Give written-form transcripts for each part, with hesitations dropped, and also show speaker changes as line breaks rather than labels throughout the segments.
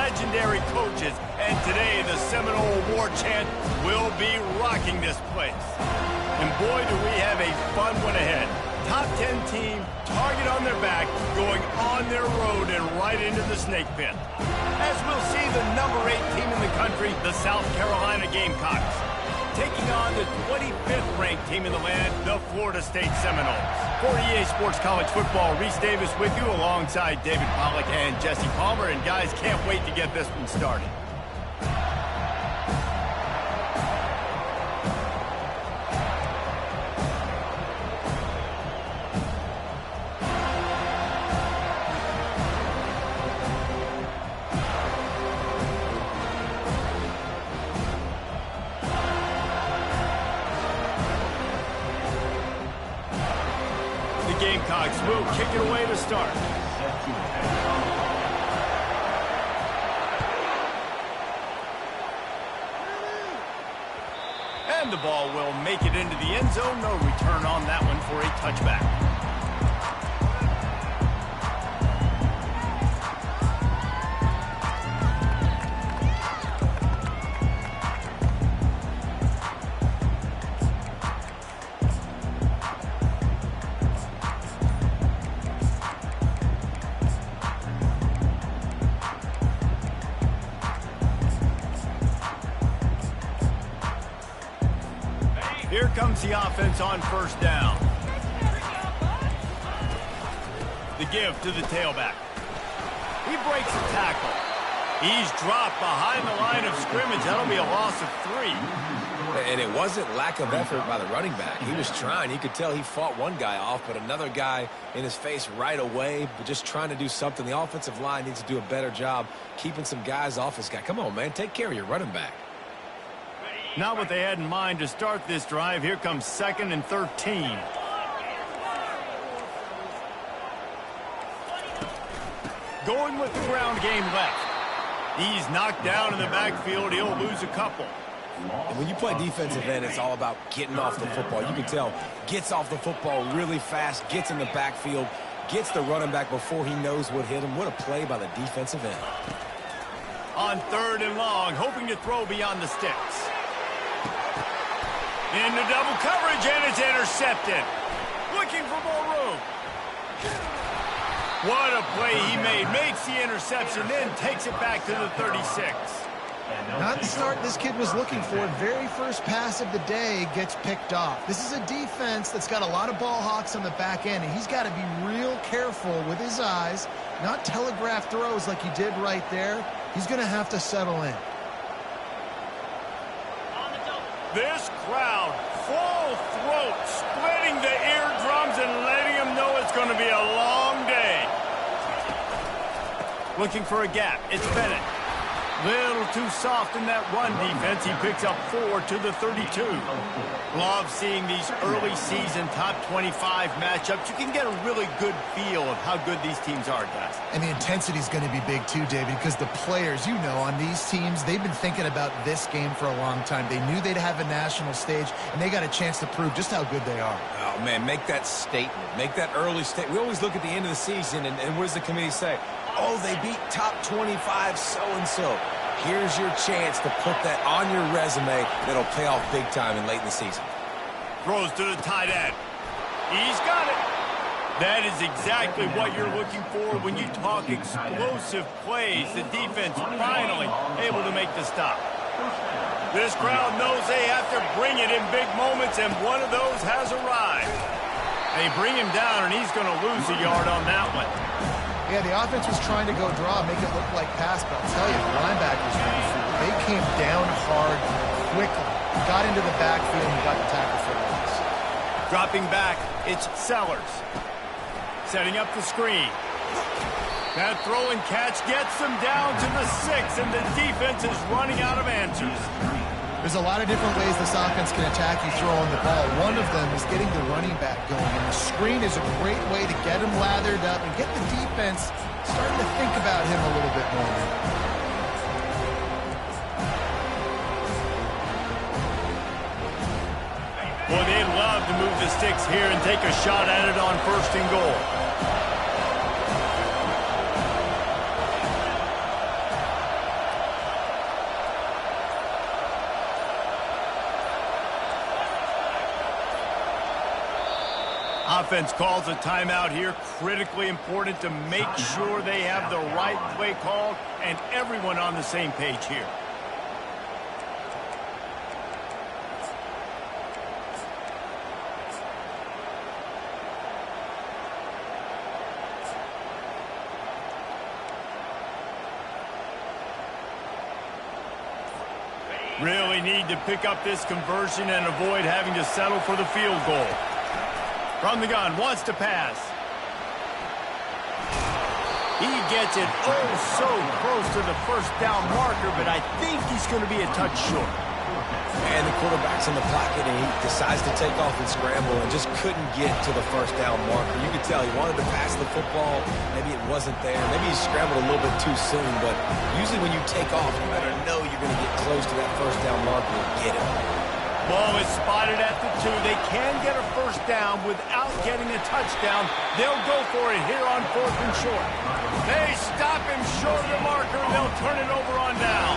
legendary coaches, and today the Seminole War Chant will be rocking this place. And boy, do we have a fun one ahead. Top 10 team, target on their back, going on their road and right into the snake pit. As we'll see the number 8 team in the country, the South Carolina Gamecocks, taking on the 25th ranked team in the land, the Florida State Seminoles. For EA Sports College Football, Reese Davis with you alongside David Pollack and Jesse Palmer. And guys, can't wait to get this one started. Gamecocks will kick it away to start. And the ball will make it into the end zone. No return on that one for a touchback. Here comes the offense on first down. The give to the tailback. He breaks a tackle. He's dropped behind the line of scrimmage. That'll be a loss of 3.
And it wasn't lack of effort by the running back. He was trying. You could tell he fought one guy off, but another guy in his face right away, but just trying to do something. The offensive line needs to do a better job keeping some guys off his guy. Come on, man. Take care of your running back.
Not what they had in mind to start this drive. Here comes 2nd and 13. Going with the ground game left. He's knocked down in the backfield. He'll lose a couple.
And when you play defensive end, it's all about getting off the football. You can tell, gets off the football really fast, gets in the backfield, gets the running back before he knows what hit him. What a play by the defensive end.
On 3rd and long, hoping to throw beyond the sticks. Into double coverage, and it's intercepted. Looking for more room. What a play he made. Makes the interception, then takes it back to the 36.
Not the start this kid was looking for. Very first pass of the day gets picked off. This is a defense that's got a lot of ball hawks on the back end, and he's got to be real careful with his eyes, not telegraph throws like he did right there. He's going to have to settle in.
This crowd, full throat, splitting the eardrums and letting them know it's going to be a long day. Looking for a gap. It's Bennett. Little too soft in that run defense. He picks up 4 to the 32. Love seeing these early season top 25 matchups. You can get a really good feel of how good these teams are, guys.
And the intensity is going to be big too, David, because the players, you know, on these teams, they've been thinking about this game for a long time. They knew they'd have a national stage, and they got a chance to prove just how good they are.
Oh, man, make that statement. Make that early statement. We always look at the end of the season, and what does the committee say? Oh, they beat top 25 so-and-so. Here's your chance to put that on your resume that'll pay off big time and late in the season.
Throws to the tight end. He's got it. That is exactly what you're looking for when you talk explosive plays. The defense finally able to make the stop. This crowd knows they have to bring it in big moments, and one of those has arrived. They bring him down, and he's going to lose a yard on that one.
Yeah, the offense was trying to go draw, make it look like pass, but I'll tell you, the linebackers, they came down hard quickly, got into the backfield, and got the tackle for a loss.
Dropping back, it's Sellers. Setting up the screen. That throw and catch gets them down to the 6, and the defense is running out of answers.
There's a lot of different ways this offense can attack you throwing the ball. One of them is getting the running back going, and the screen is a great way to get him lathered up and get the defense starting to think about him a little bit more.
Boy, they'd love to move the sticks here and take a shot at it on 1st and goal. Offense calls a timeout here. Critically important to make sure they have the right play called and everyone on the same page here. Really need to pick up this conversion and avoid having to settle for the field goal. From the gun, wants to pass. He gets it so close to the first down marker, but I think he's going to be a touch short.
And the quarterback's in the pocket, and he decides to take off and scramble and just couldn't get to the first down marker. You could tell he wanted to pass the football. Maybe it wasn't there. Maybe he scrambled a little bit too soon, but usually when you take off, you better know you're going to get close to that first down marker and get it.
Ball is spotted at the 2. They can get a first down without getting a touchdown. They'll go for it here on 4th and short. They stop him short of the marker, and they'll turn it over on down.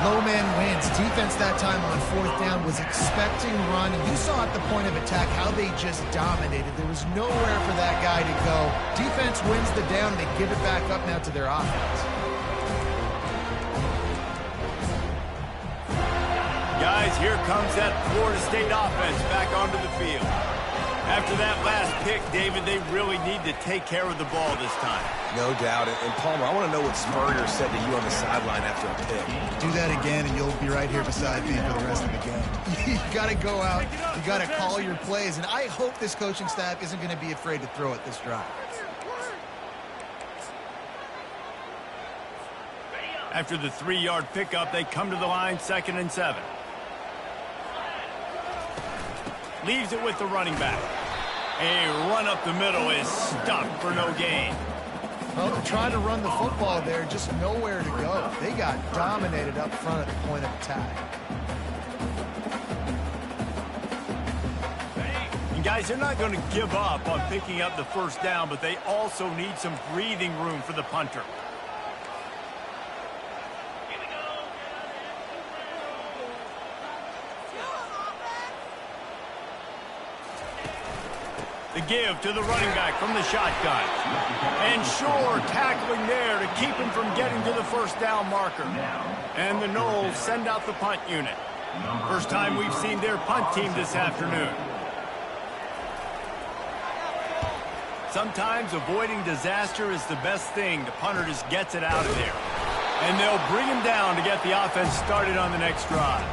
Low man wins. Defense that time on 4th down was expecting run. You saw at the point of attack how they just dominated. There was nowhere for that guy to go. Defense wins the down, and they give it back up now to their offense.
Guys, here comes that Florida State offense back onto the field. After that last pick, David, they really need to take care of the ball this time.
No doubt. And Palmer, I want to know what Spurrier said to you on the sideline after a pick.
Do that again, and you'll be right here beside me for the rest of the game. You got to go out. You got to call your plays. And I hope this coaching staff isn't going to be afraid to throw it this drive.
After the 3-yard pickup, they come to the line, 2nd and 7. Leaves it with the running back. A run up the middle is stopped for no gain.
Well, they're trying to run the football there, just nowhere to go. They got dominated up front at the point of attack.
And guys, they're not going to give up on picking up the first down, but they also need some breathing room for the punter. The give to the running back from the shotgun. And Shore tackling there to keep him from getting to the first down marker. And the Noles send out the punt unit. First time we've seen their punt team this afternoon. Sometimes avoiding disaster is the best thing. The punter just gets it out of there. And they'll bring him down to get the offense started on the next drive.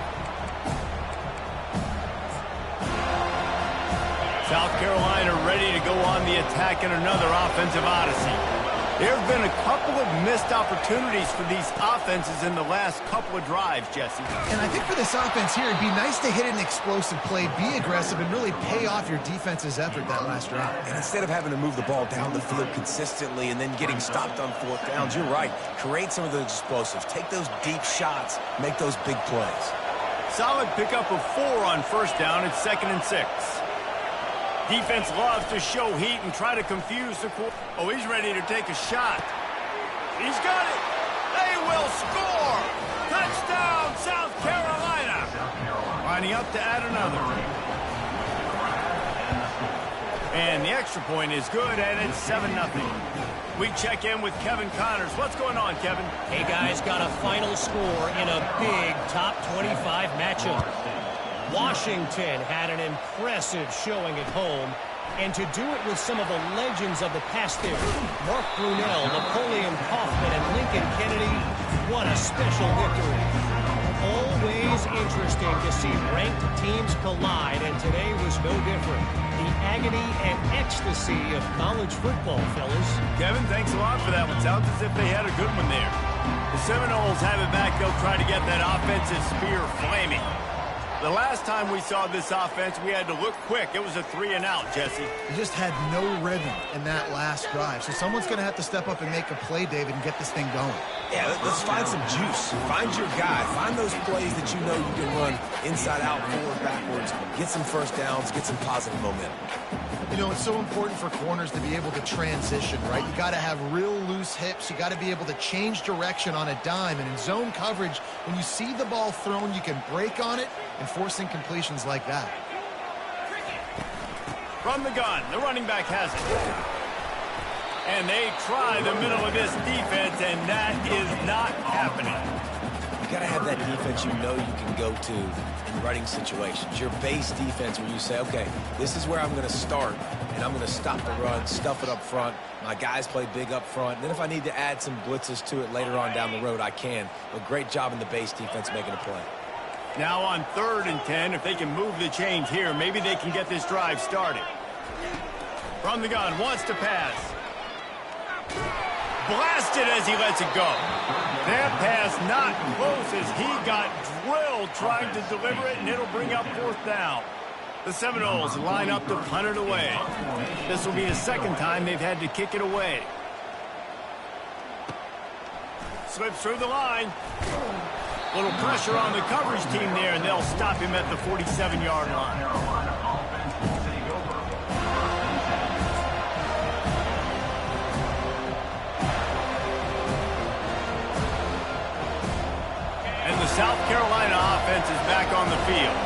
South Carolina ready to go on the attack in another offensive odyssey. There have been a couple of missed opportunities for these offenses in the last couple of drives, Jesse.
And I think for this offense here, it'd be nice to hit an explosive play, be aggressive, and really pay off your defense's effort that last drive.
And instead of having to move the ball down the field consistently and then getting stopped on 4th downs, you're right. Create some of those explosives. Take those deep shots. Make those big plays.
Solid pickup of 4 on first down. It's 2nd and 6. Defense loves to show heat and try to confuse the quarterback. Oh, he's ready to take a shot. He's got it. They will score. Touchdown, South Carolina. Lining up to add another. And the extra point is good, and it's 7-0. We check in with Kevin Connors. What's going on, Kevin?
Hey, guys, got a final score in a big top 25 matchup. Washington had an impressive showing at home, and to do it with some of the legends of the past there, Mark Brunell, Napoleon Kaufman, and Lincoln Kennedy, what a special victory. Always interesting to see ranked teams collide, and today was no different. The agony and ecstasy of college football, fellas.
Kevin, thanks a lot for that one. Sounds as if they had a good one there. The Seminoles have it back. They'll try to get that offensive spear flaming. The last time we saw this offense, we had to look quick. It was a 3-and-out, Jesse.
They just had no rhythm in that last drive. So someone's going to have to step up and make a play, David, and get this thing going.
Yeah, let's find some juice. Find your guy. Find those plays that you know you can run inside out, forward, backwards. Get some first downs. Get some positive momentum.
You know, it's so important for corners to be able to transition, right? You got to have real loose hips. You got to be able to change direction on a dime. And in zone coverage, when you see the ball thrown, you can break on it and force incompletions like that.
From the gun, the running back has it. And they try the middle of this defense, and that is not happening.
You got to have that defense you know you can go to in running situations. Your base defense where you say, okay, this is where I'm going to start, and I'm going to stop the run, stuff it up front. My guys play big up front. And then if I need to add some blitzes to it later on down the road, I can. But great job in the base defense making a play.
Now on 3rd and 10, if they can move the chains here, maybe they can get this drive started. From the gun, wants to pass. Blasted as he lets it go. That pass not close as he got drilled trying to deliver it, and it'll bring up 4th down. The Seminoles line up to punt it away. This will be the 2nd time they've had to kick it away. Slips through the line. Little pressure on the coverage team there, and they'll stop him at the 47-yard line. South Carolina offense is back on the field.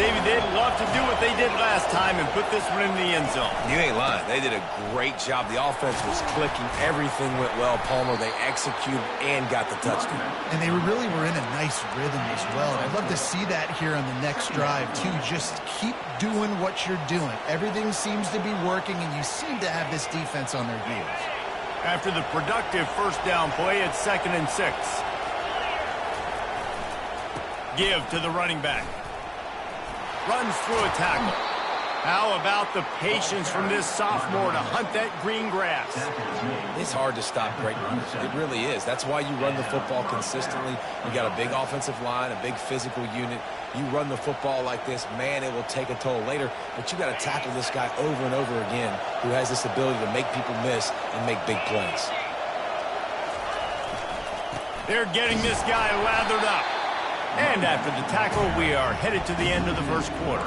David, they'd love to do what they did last time and put this one in the end zone.
You ain't lying. They did a great job. The offense was clicking. Everything went well. Palmer, they executed and got the touchdown.
And they really were in a nice rhythm as well. I'd love to see that here on the next drive, too. Just keep doing what you're doing. Everything seems to be working, and you seem to have this defense on their heels.
After the productive 1st down play, it's 2nd and 6. Give to the running back. Runs through a tackle. How about the patience from this sophomore to hunt that green grass?
It's hard to stop great runners. It really is. That's why you run the football consistently. You got a big offensive line, a big physical unit. You run the football like this, man, it will take a toll later. But you got to tackle this guy over and over again who has this ability to make people miss and make big plays.
They're getting this guy lathered up. And after the tackle, we are headed to the end of the 1st quarter.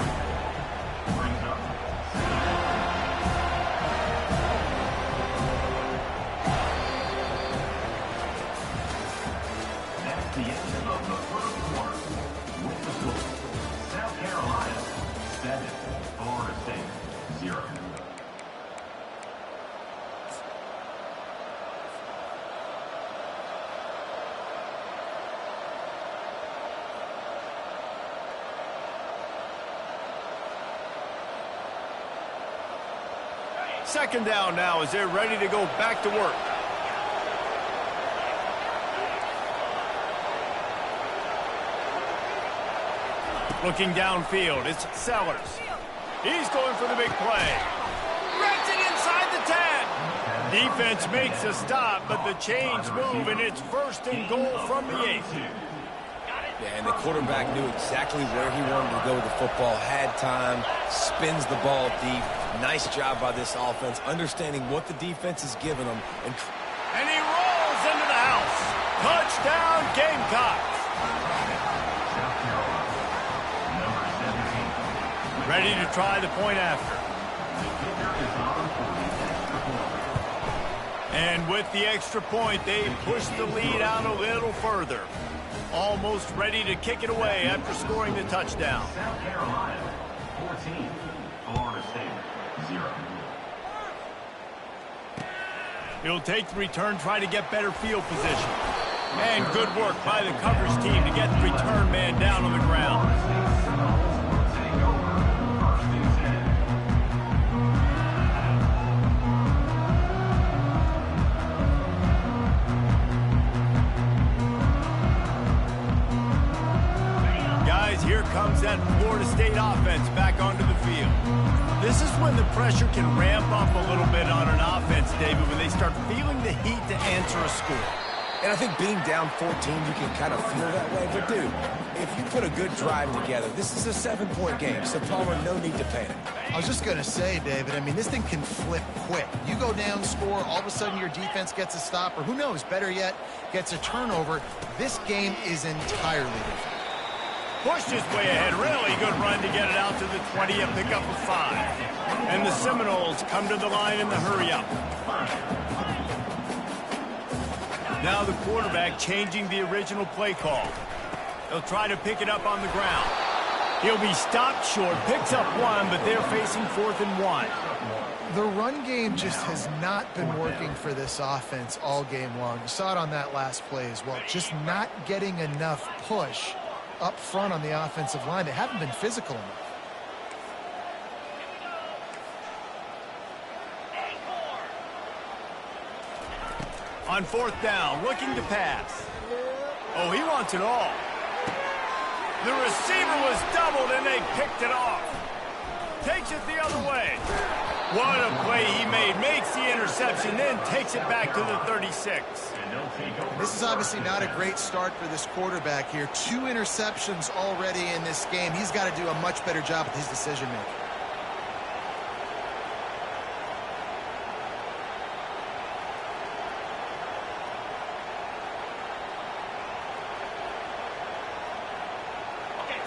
That's the end of the 1st quarter. With the score, South Carolina 7, Florida State 0.
Second down now as they're ready to go back to work. Looking downfield, it's Sellers. He's going for the big play. Reds it inside the 10. Defense makes a stop, but the chains move, and it's 1st and goal from the 8.
Yeah, and the quarterback knew exactly where he wanted to go with the football, had time, spins the ball deep. Nice job by this offense, understanding what the defense is giving them.
And he rolls into the house. Touchdown, Gamecocks. Ready to try the point after. And with the extra point, they push the lead out a little further. Almost ready to kick it away after scoring the touchdown.
South Carolina 14, Florida State 0.
He'll take the return, try to get better field position. And good work by the coverage team to get the return man down on the ground. Here comes that Florida State offense back onto the field. This is when the pressure can ramp up a little bit on an offense, David, when they start feeling the heat to answer a score.
And I think being down 14, you can kind of feel that way. But, dude, if you put a good drive together, this is a 7-point game, so Palmer, no need to panic.
I was just going to say, David, I mean, this thing can flip quick. You go down, score, all of a sudden your defense gets a stop, or who knows, better yet, gets a turnover. This game is entirely different.
Pushed his way ahead. Really good run to get it out to the 20, a pickup of 5. And the Seminoles come to the line in the hurry-up. Now the quarterback changing the original play call. They'll try to pick it up on the ground. He'll be stopped short, picks up one, but they're facing 4th and 1.
The run game just has not been working for this offense all game long. You saw it on that last play as well. Just not getting enough push up front on the offensive line. They haven't been physical enough.
On 4th down, looking to pass. Oh, he wants it all. The receiver was doubled, and they picked it off. Takes it the other way. What a play he made. Makes the interception, then takes it back to the 36.
This is obviously not a great start for this quarterback here. 2 interceptions already in this game. He's got to do a much better job with his decision-making.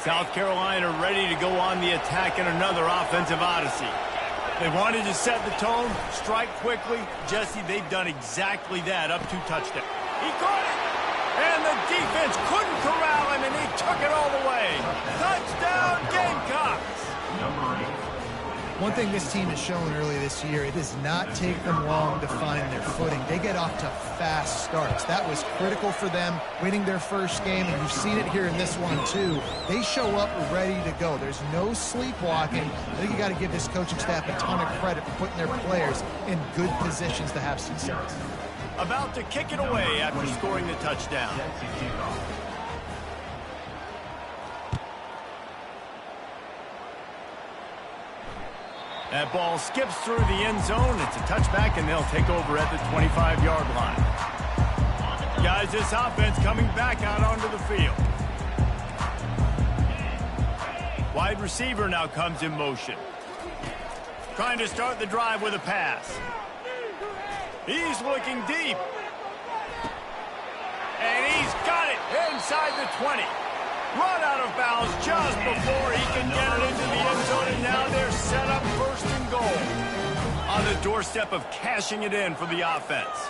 South Carolina ready to go on the attack in another offensive odyssey. They wanted to set the tone, strike quickly. Jesse, they've done exactly that up to touchdown. He caught it! And the defense couldn't corral him, and he took it all the way. Touchdown, Gamecocks!
One thing this team has shown early this year, it does not take them long to find their footing. They get off to fast starts. That was critical for them, winning their first game, and you've seen it here in this one too. They show up ready to go. There's no sleepwalking. I think you got to give this coaching staff a ton of credit for putting their players in good positions to have success.
About to kick it away after scoring the touchdown. That ball skips through the end zone. It's a touchback, and they'll take over at the 25-yard line. Guys, this offense coming back out onto the field. Wide receiver now comes in motion. Trying to start the drive with a pass. He's looking deep. And he's got it inside the 20. Run out of bounds just before he can get it into the end zone, and now they're set up 1st and goal. On the doorstep of cashing it in for the offense.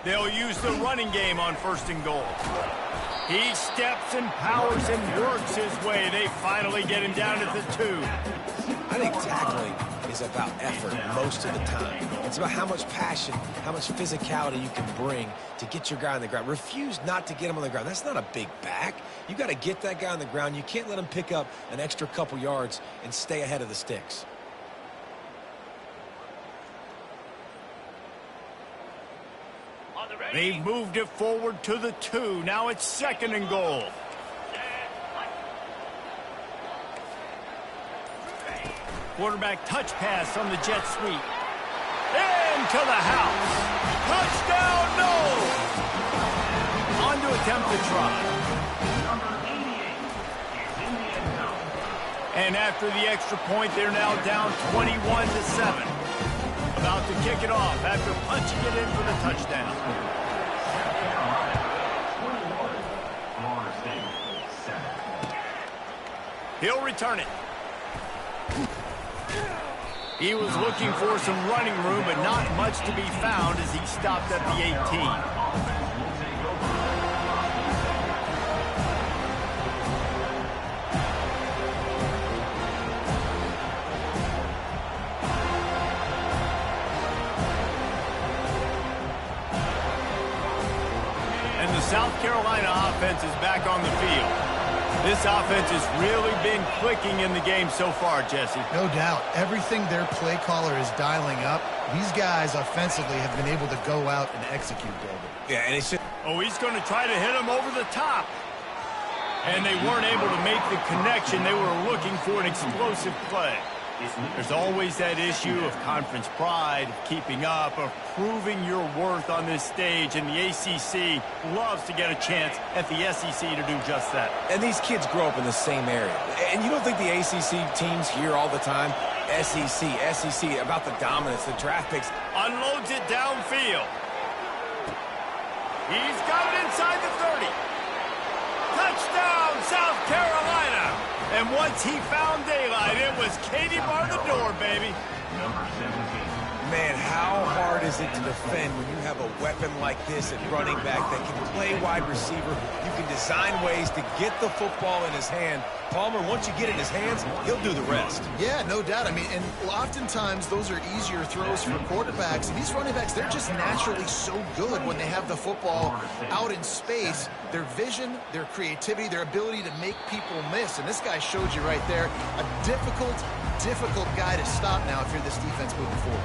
They'll use the running game on 1st and goal. He steps and powers and works his way. They finally get him down at the 2.
I think tackling is about effort most of the time. It's about how much passion, how much physicality you can bring to get your guy on the ground. Refuse not to get him on the ground. That's not a big back. You got to get that guy on the ground. You can't let him pick up an extra couple yards and stay ahead of the sticks.
They've moved it forward to the 2. Now it's 2nd and goal. Quarterback touch pass on the jet sweep. Into the house. Touchdown, no! On to attempt the try. And after the extra point, they're now down 21-7. About to kick it off after punching it in for the touchdown. He'll return it. He was looking for some running room, but not much to be found as he stopped at the 18. And the South Carolina offense is back on the field. This offense has really been clicking in the game so far, Jesse.
No doubt. Everything their play caller is dialing up, these guys offensively have been able to go out and execute, David.
Yeah, and it's just...
Oh, he's going to try to hit him over the top. And they weren't able to make the connection. They were looking for an explosive play. There's always that issue of conference pride, keeping up, of proving your worth on this stage, and the ACC loves to get a chance at the SEC to do just that.
And these kids grow up in the same area. And you don't think the ACC teams hear all the time, SEC, about the dominance, the draft picks.
Unloads it downfield. He's got it inside the 30. Touchdown, South Carolina. And once he found daylight, it was Katie bar the door, baby.
Man, how hard is it to defend when you have a weapon like this at running back that can play wide receiver? You can design ways to get the football in his hand. Palmer, once you get it in his hands, he'll do the rest.
Yeah, no doubt. I mean, and oftentimes those are easier throws for quarterbacks. And these running backs, they're just naturally so good when they have the football out in space. Their vision, their creativity, their ability to make people miss. And this guy showed you right there, a difficult guy to stop now if you're this defense moving forward.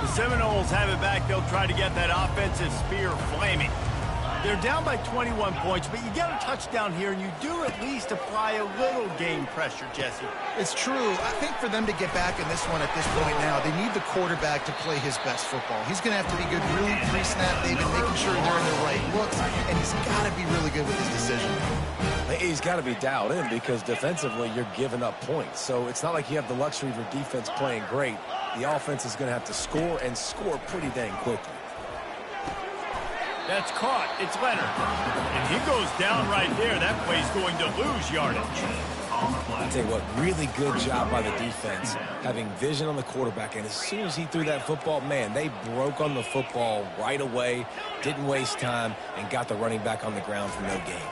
The Seminoles have it back. They'll try to get that offensive spear flaming. They're down by 21 points, but you get a touchdown here, and you do at least apply a little game pressure, Jesse.
It's true. I think for them to get back in this one at this point now, they need the quarterback to play his best football. He's going to have to be good really pre-snap. They've been making sure they're in the right looks, and he's got to be really good with his decision.
He's got to be dialed in because defensively you're giving up points. So it's not like you have the luxury of your defense playing great. The offense is going to have to score and score pretty dang quickly.
That's caught. It's Leonard. And he goes down right there. That play's going to lose yardage.
I'll tell you what, really good job by the defense, having vision on the quarterback. And as soon as he threw that football, man, they broke on the football right away, didn't waste time, and got the running back on the ground for no gain.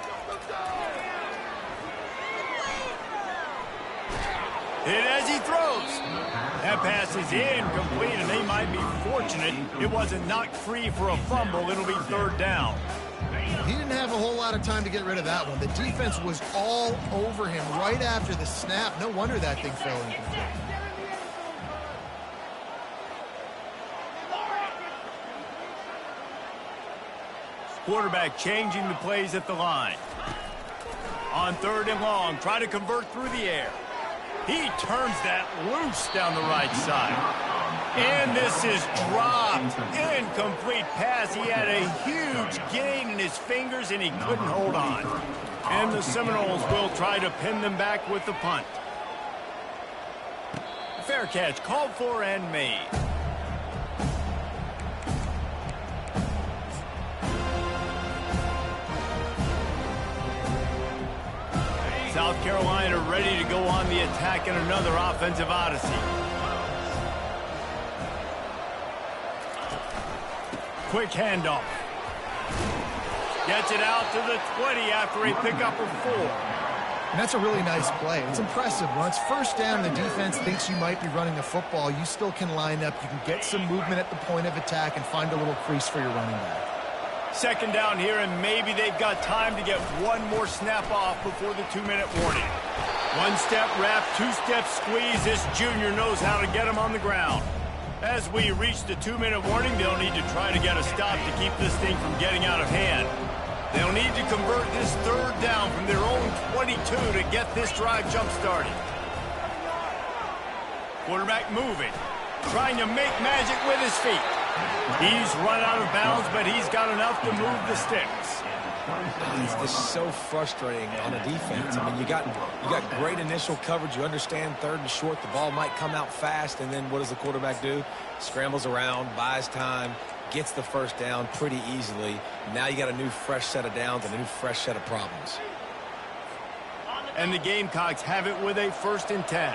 Hit as he throws. That pass is incomplete, and they might be fortunate it wasn't knocked free for a fumble. It'll be third down.
He didn't have a whole lot of time to get rid of that one. The defense was all over him right after the snap. No wonder that thing fell incomplete.
Quarterback changing the plays at the line. On third and long, try to convert through the air. He turns that loose down the right side. And this is dropped. Incomplete pass. He had a huge gain in his fingers, and he couldn't hold on. And the Seminoles will try to pin them back with the punt. Fair catch called for and made. South Carolina ready to go on the attack in another offensive odyssey. Quick handoff. Gets it out to the 20 after a pickup of 4.
And that's a really nice play. It's impressive. When it's first down, the defense thinks you might be running the football. You still can line up. You can get some movement at the point of attack and find a little crease for your running back.
Second down here, and maybe they've got time to get one more snap off before the 2-minute warning. One-step wrap, two-step squeeze. This junior knows how to get him on the ground. As we reach the 2-minute warning, they'll need to try to get a stop to keep this thing from getting out of hand. They'll need to convert this third down from their own 22 to get this drive jump-started. Quarterback moving, trying to make magic with his feet. He's run out of bounds, but he's got enough to move the sticks.
It's just so frustrating on a defense. I mean, you got great initial coverage. You understand third and short, the ball might come out fast, and then what does the quarterback do? Scrambles around, buys time, gets the first down pretty easily. Now you got a new fresh set of downs and a new fresh set of problems.
And the Gamecocks have it with a 1st and 10.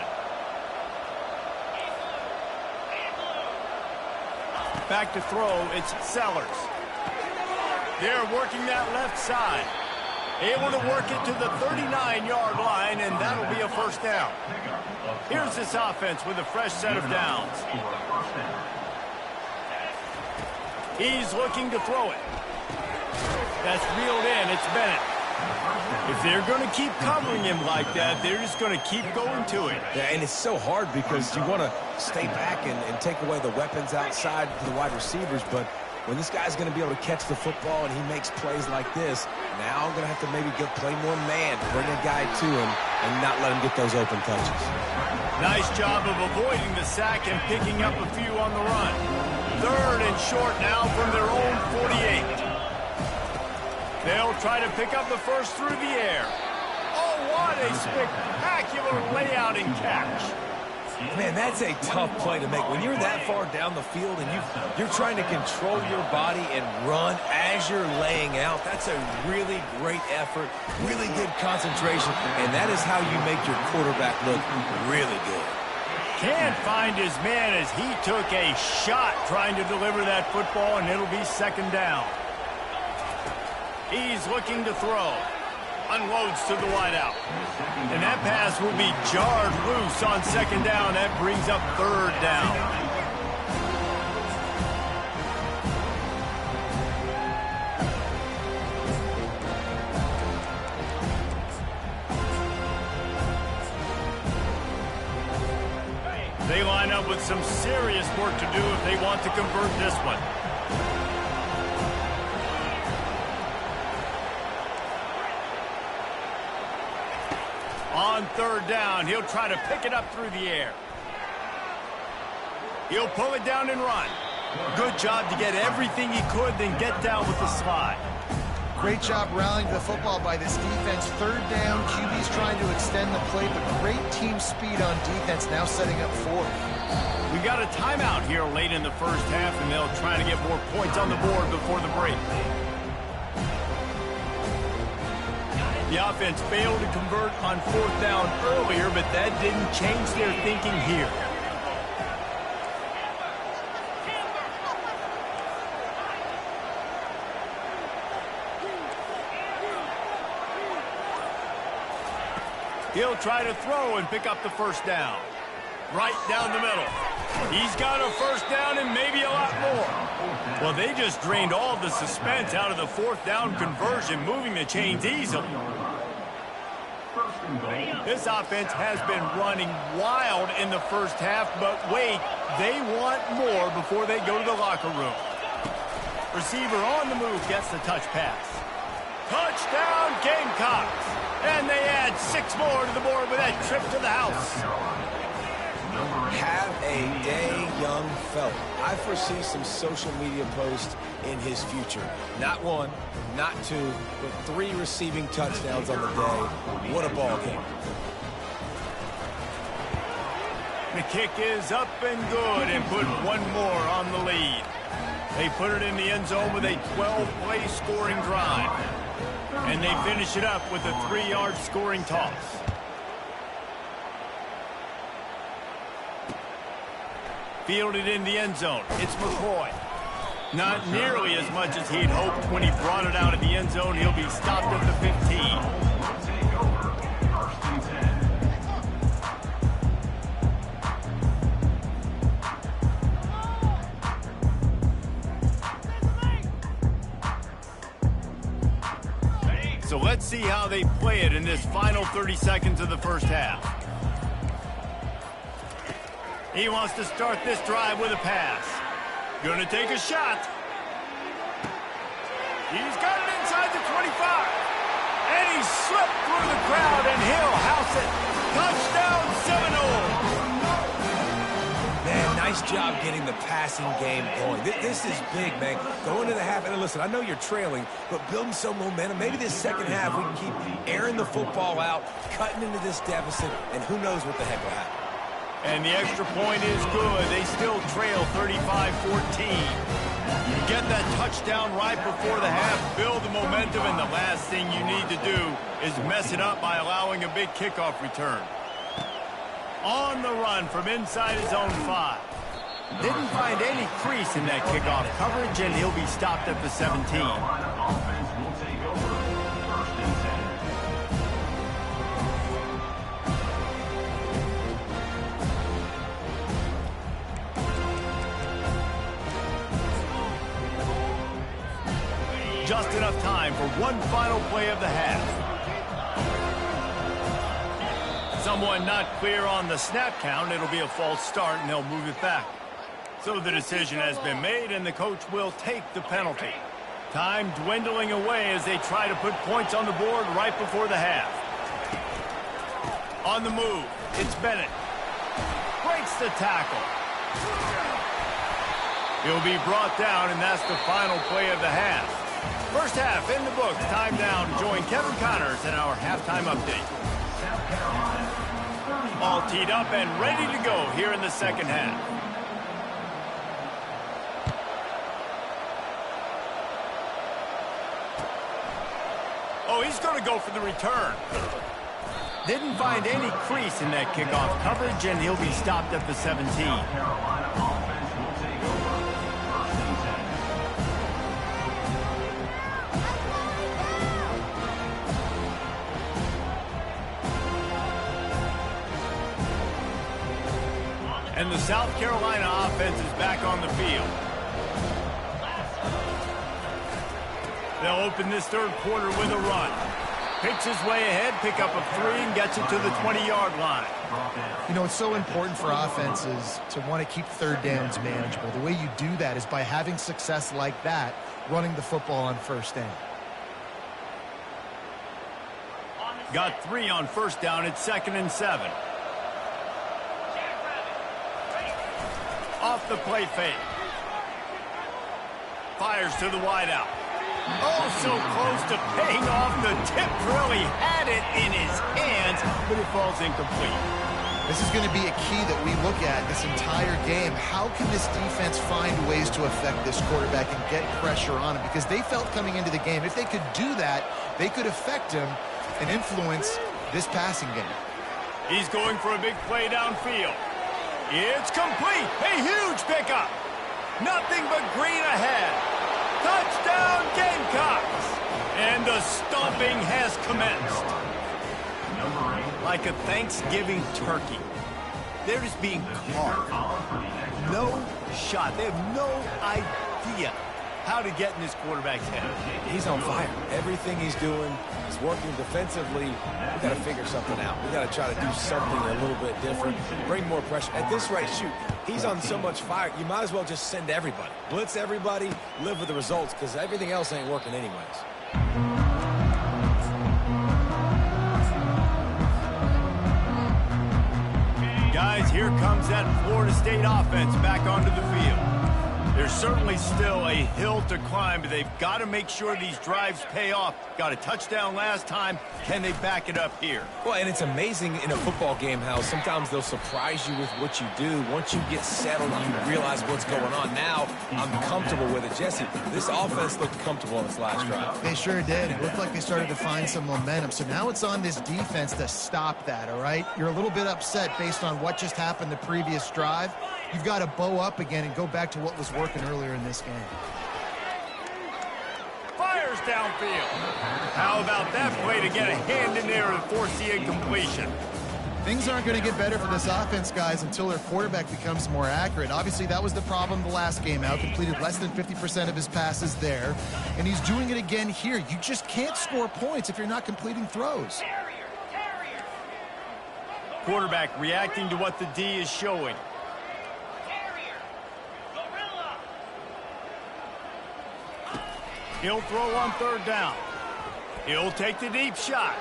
Back to throw, it's Sellers. They're working that left side. Able to work it to the 39-yard line, and that'll be a first down. Here's this offense with a fresh set of downs. He's looking to throw it. That's reeled in. It's Bennett. If they're going to keep covering him like that, they're just going to keep going to it.
Yeah, and it's so hard because you want to stay back and take away the weapons outside to the wide receivers, but when this guy's going to be able to catch the football and he makes plays like this, now I'm going to have to maybe go play more man, bring a guy to him, and not let him get those open touches.
Nice job of avoiding the sack and picking up a few on the run. Third and short now from their own 48. They'll try to pick up the first through the air. Oh, what a spectacular layout and catch.
Man, that's a tough play to make. When you're that far down the field and you're trying to control your body and run as you're laying out, that's a really great effort, really good concentration, and that is how you make your quarterback look really good.
Can't find his man as he took a shot trying to deliver that football, and it'll be second down. He's looking to throw. Unloads to the wideout. And that pass will be jarred loose on second down. That brings up third down. They line up with some serious work to do if they want to convert this one. On third down, he'll try to pick it up through the air. He'll pull it down and run. Good job to get everything he could, then get down with the slide.
Great job rallying the football by this defense. Third down, QB's trying to extend the play, but great team speed on defense, now setting up fourth.
We got a timeout here late in the first half, and they'll try to get more points on the board before the break. The offense failed to convert on fourth down earlier, but that didn't change their thinking here. He'll try to throw and pick up the first down. Right down the middle. He's got a first down and maybe a lot more. Well, they just drained all the suspense out of the fourth down conversion, moving the chains easily. This offense has been running wild in the first half, but wait, they want more before they go to the locker room. Receiver on the move gets the touch pass. Touchdown, Gamecocks! And they add 6 more to the board with that trip to the house.
Have a day, young fella. I foresee some social media posts in his future. Not 1, not 2, but 3 receiving touchdowns on the day. What a ball game.
The kick is up and good and put 1 more on the lead. They put it in the end zone with a 12-play scoring drive. And they finish it up with a 3-yard scoring toss. Fielded in the end zone. It's McCoy. Not nearly as much as he'd hoped when he brought it out of the end zone. He'll be stopped at the 15. So let's see how they play it in this final 30 seconds of the first half. He wants to start this drive with a pass. Gonna take a shot. He's got it inside the 25. And he slipped through the crowd, and he'll house it. Touchdown, Seminoles.
Man, nice job getting the passing game going. This is big, man. Going to the half, and listen, I know you're trailing, but building some momentum. Maybe this second half we can keep airing the football out, cutting into this deficit, and who knows what the heck will happen.
And the extra point is good. They still trail 35-14. You get that touchdown right before the half, build the momentum, and the last thing you need to do is mess it up by allowing a big kickoff return. On the run from inside his own 5. Didn't find any crease in that kickoff coverage, and he'll be stopped at the 17.
Offense will take over. 1st and
10. Just enough time for one final play of the half. Someone not clear on the snap count. It'll be a false start, and they'll move it back. So the decision has been made, and the coach will take the penalty. Time dwindling away as they try to put points on the board right before the half. On the move, it's Bennett. Breaks the tackle. He'll be brought down, and that's the final play of the half. First half in the books. Time now to join Kevin Connors in our halftime update. All teed up and ready to go here in the second half. Oh, he's going to go for the return. Didn't find any crease in that kickoff coverage, and he'll be stopped at the 17.
Carolina offense will take over. 1st and 10.
And the South Carolina offense is back on the field. They'll open this third quarter with a run. Picks his way ahead, pick up a 3, and gets it to the 20-yard line.
You know, it's so important for offenses to want to keep third downs manageable. The way you do that is by having success like that, running the football on first down.
Got 3 on first down. It's 2nd and 7. Off the play fake. Fires to the wideout. Oh, so close to paying off. The tip really had it in his hands, but it falls incomplete.
This is going to be a key that we look at this entire game. How can this defense find ways to affect this quarterback and get pressure on him? Because they felt coming into the game, if they could do that, they could affect him and influence this passing game.
He's going for a big play downfield. It's complete. A huge pickup. Nothing but green ahead. Touchdown, Gamecocks! And the stomping has commenced. Like a Thanksgiving turkey. They're just being carved. No shot. They have no idea how to get in this quarterback's head.
He's on fire. Everything he's doing is working defensively. We got to figure something out. We got to try to do something a little bit different. Bring more pressure. At this rate, shoot, he's on so much fire, you might as well just send everybody. Blitz everybody, live with the results, because everything else ain't working anyways.
Guys, here comes that Florida State offense back onto the field. There's certainly still a hill to climb, but they've got to make sure these drives pay off. Got a touchdown last time. Can they back it up here?
Well, and it's amazing in a football game how sometimes they'll surprise you with what you do. Once you get settled, you realize what's going on. Now, I'm comfortable with it. Jesse, this offense looked comfortable in its last drive.
They sure did. It looked like they started to find some momentum. So now it's on this defense to stop that, all right? You're a little bit upset based on what just happened the previous drive. You've got to bow up again and go back to what was working earlier in this game.
Fires downfield. How about that play to get a hand in there and force the incompletion?
Things aren't going to get better for this offense, guys, until their quarterback becomes more accurate. Obviously, that was the problem the last game out. Completed less than 50% of his passes there. And he's doing it again here. You just can't score points if you're not completing throws.
Quarterback reacting to what the D is showing. He'll throw on third down. He'll take the deep shot.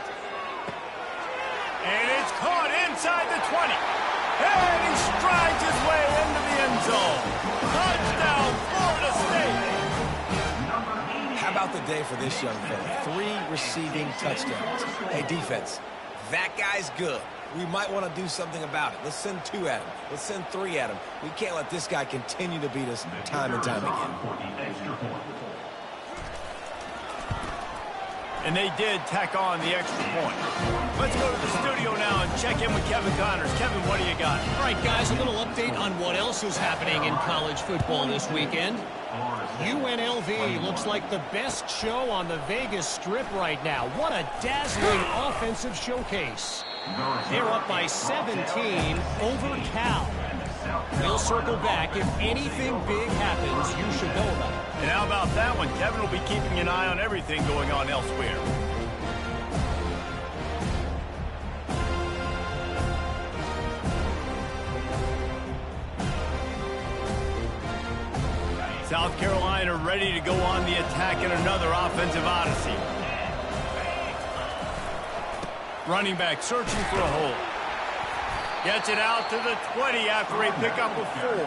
And it's caught inside the 20. And he strides his way into the end zone. Touchdown, Florida State.
How about the day for this young fella? 3 receiving touchdowns. Hey, defense, that guy's good. We might want to do something about it. Let's send 2 at him. Let's send 3 at him. We can't let this guy continue to beat us time and time again.
And they did tack on the extra point. Let's go to the studio now and check in with Kevin Connors. Kevin, what do you got?
All right, guys, a little update on what else is happening in college football this weekend. UNLV looks like the best show on the Vegas Strip right now. What a dazzling offensive showcase. They're up by 17 over Cal. We'll circle back. If anything big happens, you should know about it.
And how about that one? Kevin will be keeping an eye on everything going on elsewhere. South Carolina ready to go on the attack in another offensive odyssey. Running back searching for a hole. Gets it out to the 20 after a pickup of 4.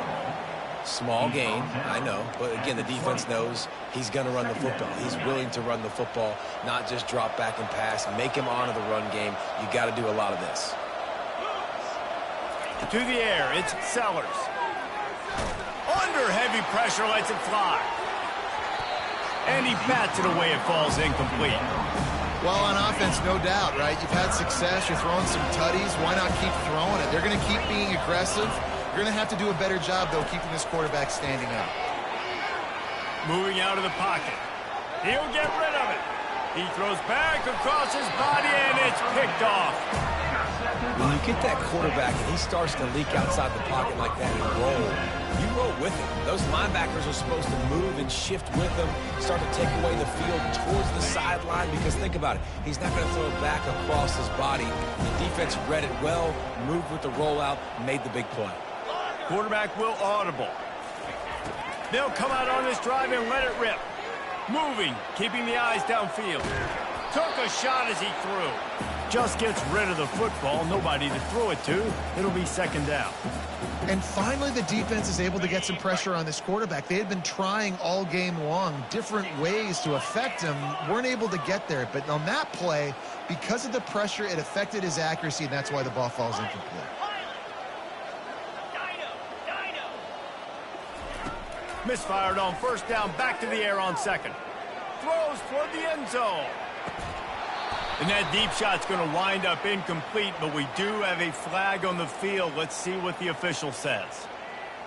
Small gain, I know, but again, the defense knows he's going to run the football. He's willing to run the football, not just drop back and pass. Make him honor the run game. You got to do a lot of this.
To the air, it's Sellers. Under heavy pressure, lets it fly. And he bats it away. It falls incomplete.
Well, on offense, no doubt, right? You've had success. You're throwing some tutties. Why not keep throwing it? They're going to keep being aggressive. You're going to have to do a better job, though, keeping this quarterback standing up.
Moving out of the pocket. He'll get rid of it. He throws back across his body, and it's picked off.
When you get that quarterback and he starts to leak outside the pocket like that and roll, you roll with him. Those linebackers are supposed to move and shift with him, start to take away the field towards the sideline, because think about it, he's not going to throw it back across his body. The defense read it well, moved with the rollout, made the big play.
Quarterback will audible. They'll come out on this drive and let it rip. Moving, keeping the eyes downfield. Took a shot as he threw. Just gets rid of the football. Nobody to throw it to. It'll be second down.
And finally, the defense is able to get some pressure on this quarterback. They had been trying all game long different ways to affect him. Weren't able to get there. But on that play, because of the pressure, it affected his accuracy, and that's why the ball falls incomplete.
Misfired on first down, back to the air on second. Throws toward the end zone. And that deep shot's going to wind up incomplete, but we do have a flag on the field. Let's see what the official says.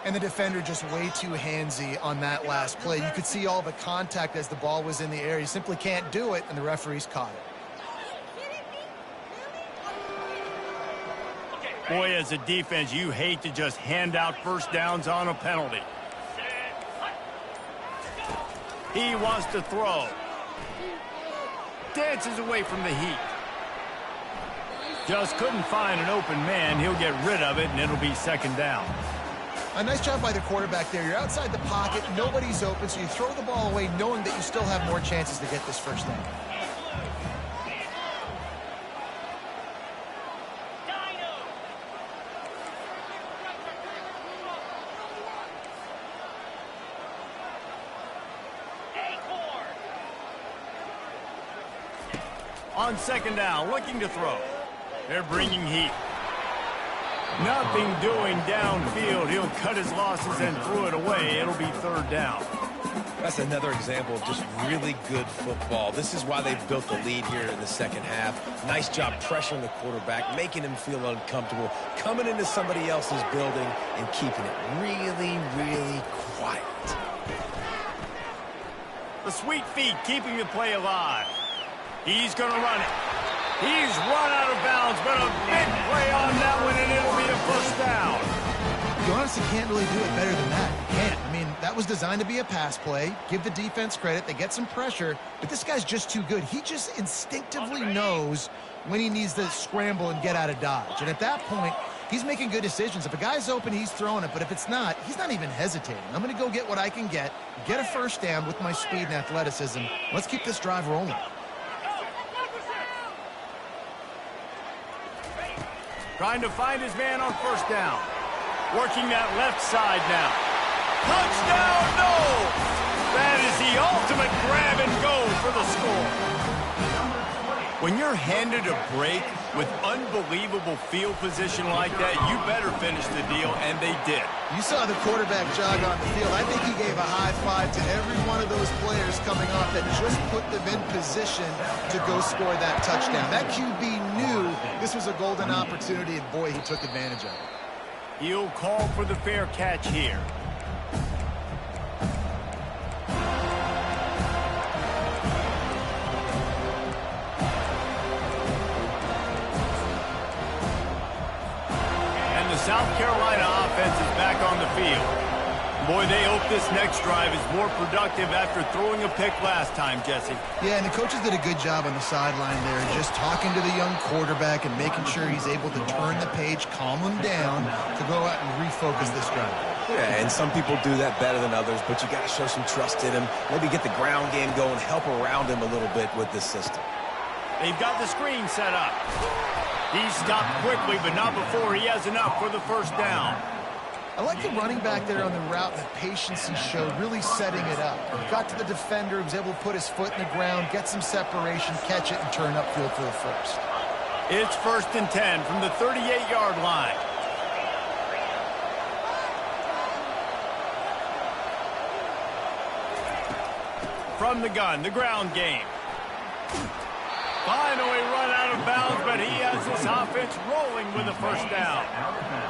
And the defender just way too handsy on that last play. You could see all the contact as the ball was in the air. He simply can't do it, and the referee's caught it.
Boy, as a defense, you hate to just hand out first downs on a penalty. He wants to throw. Dances away from the heat. Just couldn't find an open man. He'll get rid of it, and it'll be second down.
A nice job by the quarterback there. You're outside the pocket. Nobody's open, so you throw the ball away knowing that you still have more chances to get this first down.
On second down, looking to throw. They're bringing heat. Nothing doing downfield. He'll cut his losses and throw it away. It'll be third down.
That's another example of just really good football. This is why they've built the lead here in the second half. Nice job pressuring the quarterback, making him feel uncomfortable, coming into somebody else's building and keeping it really, really quiet.
The sweet feet keeping the play alive. He's going to run it. He's run out of bounds, but a big play on that one, and it'll be a first down.
You honestly can't really do it better than that. You can't. I mean, that was designed to be a pass play. Give the defense credit. They get some pressure, but this guy's just too good. He just instinctively knows when he needs to scramble and get out of dodge. And at that point, he's making good decisions. If a guy's open, he's throwing it, but if it's not, he's not even hesitating. I'm going to go get what I can get a first down with my speed and athleticism. Let's keep this drive rolling.
Trying to find his man on first down. Working that left side now. Touchdown, no! That is the ultimate grab and go for the score. When you're handed a break with unbelievable field position like that, you better finish the deal, and they did.
You saw the quarterback jog on the field. I think he gave a high five to every one of those players coming off that just put them in position to go score that touchdown. That QB knew this was a golden opportunity, and boy, he took advantage of it.
He'll call for the fair catch here. South Carolina offense is back on the field. Boy, they hope this next drive is more productive after throwing a pick last time, Jesse.
Yeah, and the coaches did a good job on the sideline there, just talking to the young quarterback and making sure he's able to turn the page, calm him down to go out and refocus this drive.
Yeah, and some people do that better than others, but you got to show some trust in him, maybe get the ground game going, help around him a little bit with this system.
They've got the screen set up. He stopped quickly, but not before he has enough for the first down.
I like the running back there on the route and the patience he showed, really setting it up. He got to the defender, he was able to put his foot in the ground, get some separation, catch it, and turn upfield for the first.
It's 1st and 10 from the 38-yard line. from the gun, the ground game. Finally run out of bounds, but he has his offense rolling with a first down.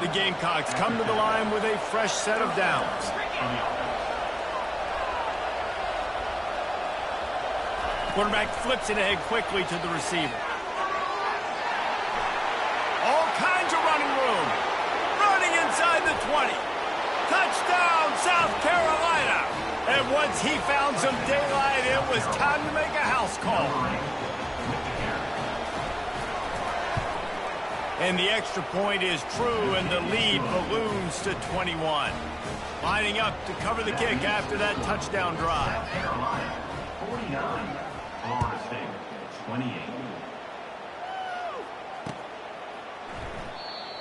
The Gamecocks come to the line with a fresh set of downs. Quarterback flips it ahead quickly to the receiver. All kinds of running room. Running inside the 20. Touchdown, South Carolina. And once he found some daylight, it was time to make a house call. And the extra point is true, and the lead balloons to 21. Lining up to cover the kick after that touchdown drive.
Carolina, 49. Florida State, 28.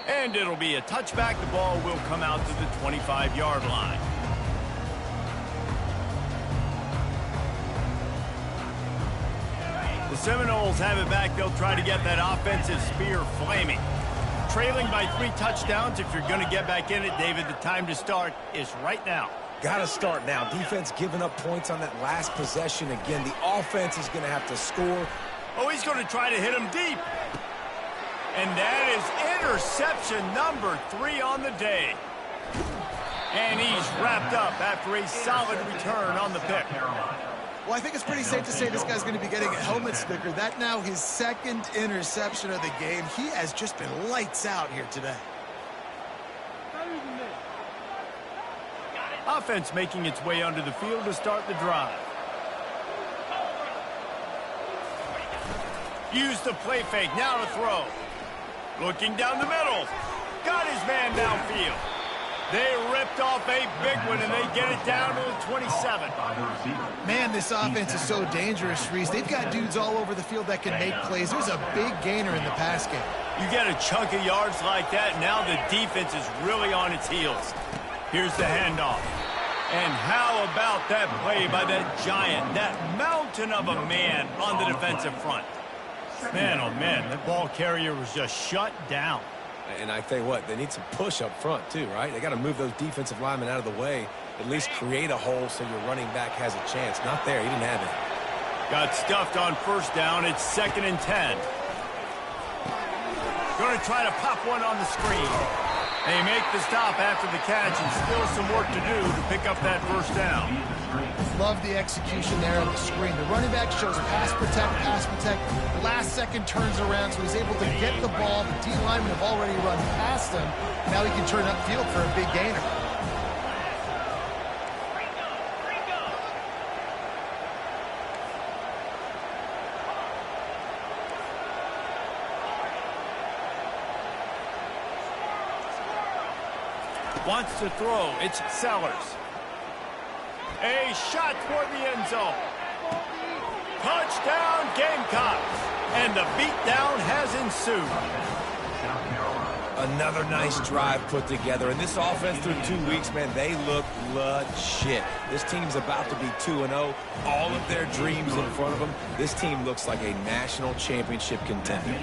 And it'll be a touchback. The ball will come out to the 25-yard line. The Seminoles have it back. They'll try to get that offensive spear flaming. Trailing by 3 touchdowns. If you're going to get back in it, David, the time to start is right now.
Got to start now. Defense giving up points on that last possession. Again, the offense is going to have to score.
Oh, he's going to try to hit him deep. And that is interception number 3 on the day. And he's wrapped up after a solid return on the pick.
Well, I think it's pretty safe to say this guy's going to be getting a helmet sticker. That now his second interception of the game. He has just been lights out here today.
Offense making its way onto the field to start the drive. Use the play fake, now to throw. Looking down the middle. Got his man downfield. They ripped off a big one, and they get it down to the 27.
Man, this offense is so dangerous, Reese. They've got dudes all over the field that can make plays. There's a big gainer in the pass game.
You get a chunk of yards like that, now the defense is really on its heels. Here's the handoff. And how about that play by that giant, that mountain of a man on the defensive front? Man, oh man, that ball carrier was just shut down.
And I tell you what, they need some push up front too, right? They got to move those defensive linemen out of the way, at least create a hole so your running back has a chance. Not there, he didn't have it.
Got stuffed on first down. It's 2nd and 10. Going to try to pop one on the screen. They make the stop after the catch, and still some work to do to pick up that first down.
Love the execution there on the screen. The running back shows pass protect, pass protect. Last second turns around, so he's able to get the ball. The D linemen have already run past him. Now he can turn upfield for a big gainer.
Wants to throw. It's Sellers. A shot toward the end zone. Touchdown, Gamecocks. And the beatdown has ensued.
Another nice drive put together. And this offense through 2 weeks, man, they look legit. This team's about to be 2-0. All of their dreams in front of them. This team looks like a national championship contender.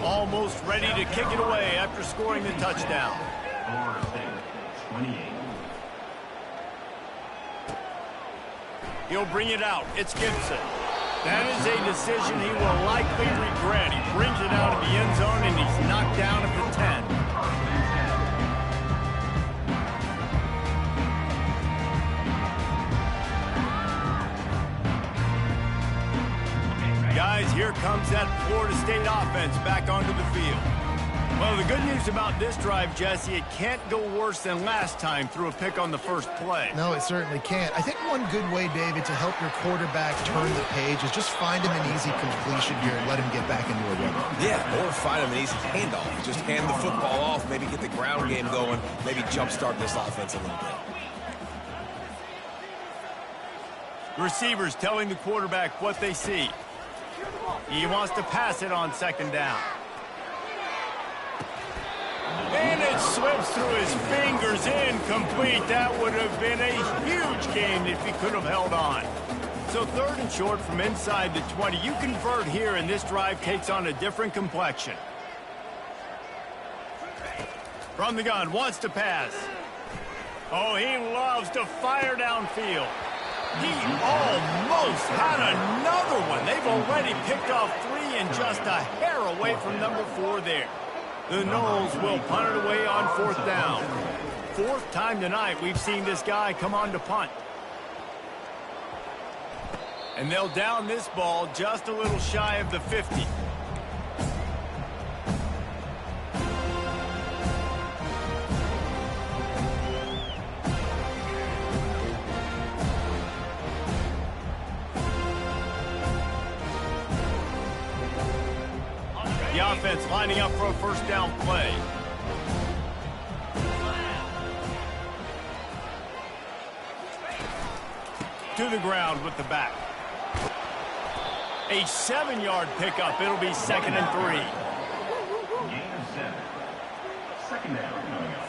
Almost ready to kick it away after scoring the touchdown.
Florida State, 28.
He'll bring it out. It's Gibson. That is a decision he will likely regret. He brings it out of the end zone, and he's knocked down at the 10. Guys, here comes that Florida State offense back onto the field. Well, the good news about this drive, Jesse, it can't go worse than last time through a pick on the first play.
No, it certainly can't. I think one good way, David, to help your quarterback turn the page is just find him an easy completion here and let him get back into a rhythm.
Yeah, or find him an easy handoff. Just hand the football off, maybe get the ground game going, maybe jumpstart this offense a little bit.
Receivers telling the quarterback what they see. He wants to pass it on second down. And it slips through his fingers, incomplete. That would have been a huge gain if he could have held on. So 3rd and short from inside the 20. You convert here, and this drive takes on a different complexion. From the gun, wants to pass. Oh, he loves to fire downfield. He almost had another one. They've already picked off 3 and just a hair away from number 4 there. The Noles will punt it away on 4th down. 4th time tonight we've seen this guy come on to punt. And they'll down this ball just a little shy of the 50. The offense lining up for a first down play. To the ground with the back. A 7-yard pickup. It'll be 2nd and 3.
Gain of 7. 2nd down coming up.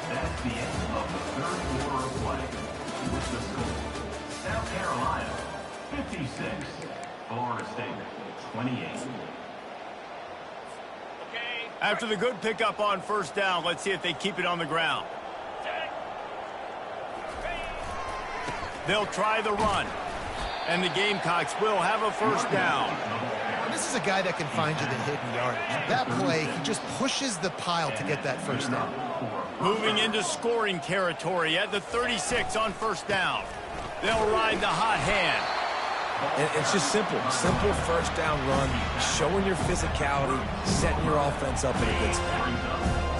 That's the end of the 3rd quarter of play. With the score, South Carolina 56, Florida State 28.
After the good pickup on first down, let's see if they keep it on the ground. They'll try the run. And the Gamecocks will have a first down.
And this is a guy that can find you the hidden yardage. That play, he just pushes the pile to get that first down.
Moving into scoring territory at the 36 on first down. They'll ride the hot hand.
And it's just simple first down run, showing your physicality, setting your offense up in a good spot.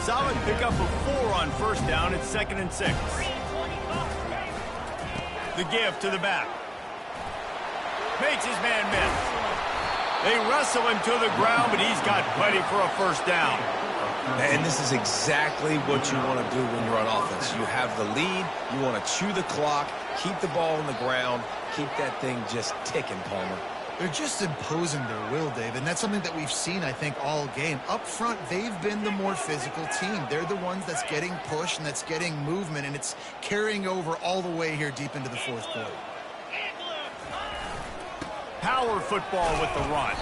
Solid pickup of 4 on first down. It's 2nd and 6. The give to the back. Makes his man miss. They wrestle him to the ground, but he's got plenty for a first down.
And this is exactly what you want to do when you're on offense. You have the lead, you want to chew the clock, keep the ball on the ground, keep that thing just ticking, Palmer.
They're just imposing their will, Dave, and that's something that we've seen, I think, all game. Up front, they've been the more physical team. They're the ones that's getting pushed and that's getting movement, and it's carrying over all the way here deep into the 4th quarter. Power
football with the run.